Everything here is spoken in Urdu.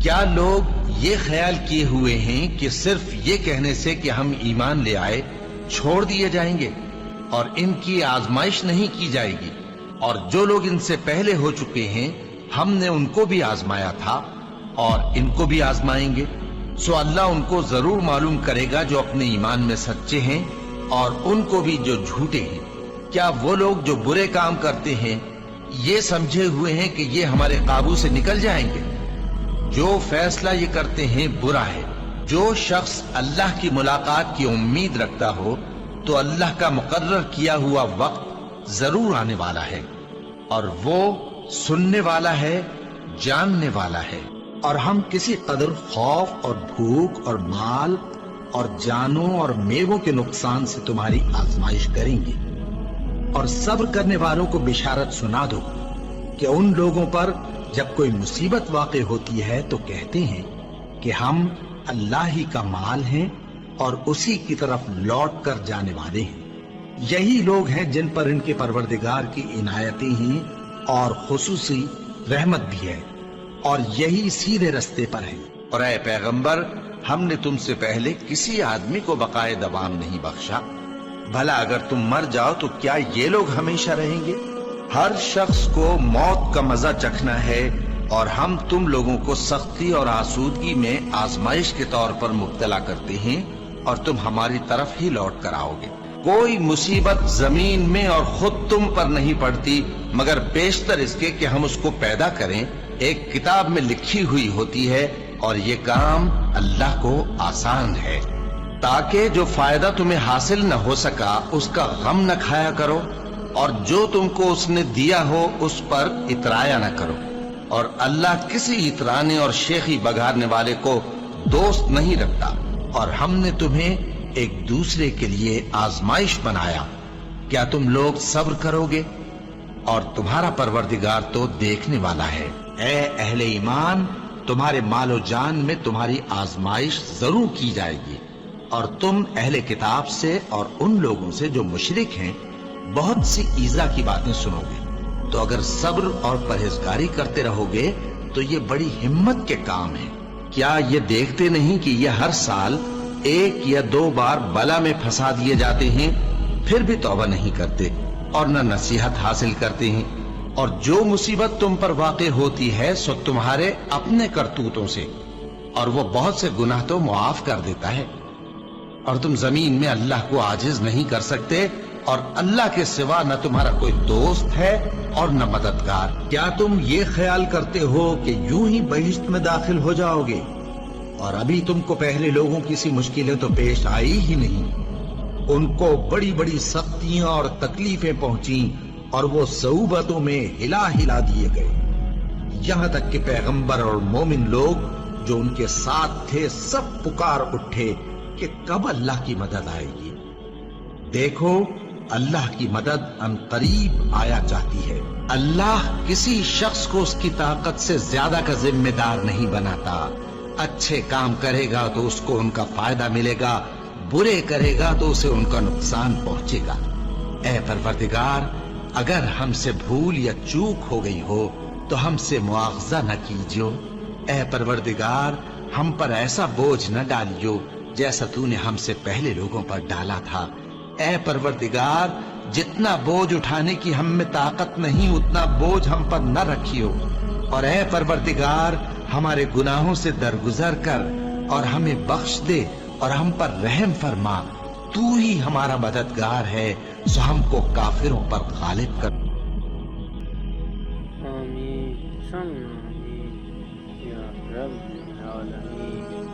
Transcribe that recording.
کیا لوگ یہ خیال کیے ہوئے ہیں کہ صرف یہ کہنے سے کہ ہم ایمان لے آئے چھوڑ دیے جائیں گے اور ان کی آزمائش نہیں کی جائے گی؟ اور جو لوگ ان سے پہلے ہو چکے ہیں ہم نے ان کو بھی آزمایا تھا اور ان کو بھی آزمائیں گے، سو اللہ ان کو ضرور معلوم کرے گا جو اپنے ایمان میں سچے ہیں اور ان کو بھی جو جھوٹے ہیں۔ کیا وہ لوگ جو برے کام کرتے ہیں یہ سمجھے ہوئے ہیں کہ یہ ہمارے قابو سے نکل جائیں گے؟ جو فیصلہ یہ کرتے ہیں برا ہے۔ جو شخص اللہ کی ملاقات کی امید رکھتا ہو تو اللہ کا مقرر کیا ہوا وقت ضرور آنے والا ہے، اور وہ سننے والا ہے، جاننے والا ہے۔ اور ہم کسی قدر خوف اور بھوک اور مال اور جانوں اور میووں کے نقصان سے تمہاری آزمائش کریں گے، اور صبر کرنے والوں کو بشارت سنا دو کہ ان لوگوں پر جب کوئی مصیبت واقع ہوتی ہے تو کہتے ہیں کہ ہم اللہ ہی کا مال ہیں اور اسی کی طرف لوٹ کر جانے والے ہیں۔ یہی لوگ ہیں جن پر ان کے پروردگار کی عنایتیں ہیں اور خصوصی رحمت بھی ہے، اور یہی سیدھے رستے پر ہیں۔ اور اے پیغمبر، ہم نے تم سے پہلے کسی آدمی کو بقائے دوام نہیں بخشا، بھلا اگر تم مر جاؤ تو کیا یہ لوگ ہمیشہ رہیں گے؟ ہر شخص کو موت کا مزہ چکھنا ہے، اور ہم تم لوگوں کو سختی اور آسودگی میں آزمائش کے طور پر مبتلا کرتے ہیں، اور تم ہماری طرف ہی لوٹ کر آؤ گے۔ کوئی مصیبت زمین میں اور خود تم پر نہیں پڑتی مگر بیشتر اس کے کہ ہم اس کو پیدا کریں ایک کتاب میں لکھی ہوئی ہوتی ہے، اور یہ کام اللہ کو آسان ہے، تاکہ جو فائدہ تمہیں حاصل نہ ہو سکا اس کا غم نہ کھایا کرو، اور جو تم کو اس نے دیا ہو اس پر اترایا نہ کرو۔ اور اللہ کسی اترانے اور شیخی بگاڑنے والے کو دوست نہیں رکھتا۔ اور ہم نے تمہیں ایک دوسرے کے لیے آزمائش بنایا، کیا تم لوگ صبر کرو گے؟ اور تمہارا پروردگار تو دیکھنے والا ہے۔ اے اہل ایمان، تمہارے مال و جان میں تمہاری آزمائش ضرور کی جائے گی، اور تم اہل کتاب سے اور ان لوگوں سے جو مشرک ہیں بہت سی ایذا کی باتیں سنو گے، تو اگر صبر اور پرہیزگاری کرتے رہو گے تو یہ بڑی ہمت کے کام ہے۔ کیا یہ دیکھتے نہیں کہ یہ ہر سال ایک یا دو بار بلا میں پھنسا دیے جاتے ہیں، پھر بھی توبہ نہیں کرتے اور نہ نصیحت حاصل کرتے ہیں؟ اور جو مصیبت تم پر واقع ہوتی ہے سو تمہارے اپنے کرتوتوں سے، اور وہ بہت سے گناہ تو معاف کر دیتا ہے۔ اور تم زمین میں اللہ کو عاجز نہیں کر سکتے، اور اللہ کے سوا نہ تمہارا کوئی دوست ہے اور نہ مددگار۔ کیا تم یہ خیال کرتے ہو کہ یوں ہی بہشت میں داخل ہو جاؤ گے، اور ابھی تم کو پہلے لوگوں کی سی مشکلیں تو پیش آئی ہی نہیں؟ ان کو بڑی بڑی سختیاں اور تکلیفیں پہنچیں، اور وہ صعوبتوں میں ہلا ہلا دیے گئے، یہاں تک کہ پیغمبر اور مومن لوگ جو ان کے ساتھ تھے سب پکار اٹھے کہ کب اللہ کی مدد آئے گی۔ دیکھو، اللہ کی مدد ان قریب آیا چاہتی ہے۔ اللہ کسی شخص کو اس کی طاقت سے زیادہ کا ذمہ دار نہیں بناتا۔ اچھے کام کرے گا تو اس کو ان کا فائدہ ملے گا، برے کرے گا تو اسے ان کا نقصان پہنچے گا۔ اے پروردگار، اگر ہم سے بھول یا چوک ہو گئی ہو تو ہم سے مواخذہ نہ کیجو۔ اے پروردگار، ہم پر ایسا بوجھ نہ ڈالیو جیسا تو نے ہم سے پہلے لوگوں پر ڈالا تھا۔ اے پروردگار، جتنا بوجھ اٹھانے کی ہم میں طاقت نہیں اتنا بوجھ ہم پر نہ رکھیو، اور اے پروردگار، ہمارے گناہوں سے درگزر کر اور ہمیں بخش دے اور ہم پر رحم فرما۔ تو ہی ہمارا مددگار ہے، سو ہم کو کافروں پر غالب کر۔ آمین ثم آمین یا رب العالمین۔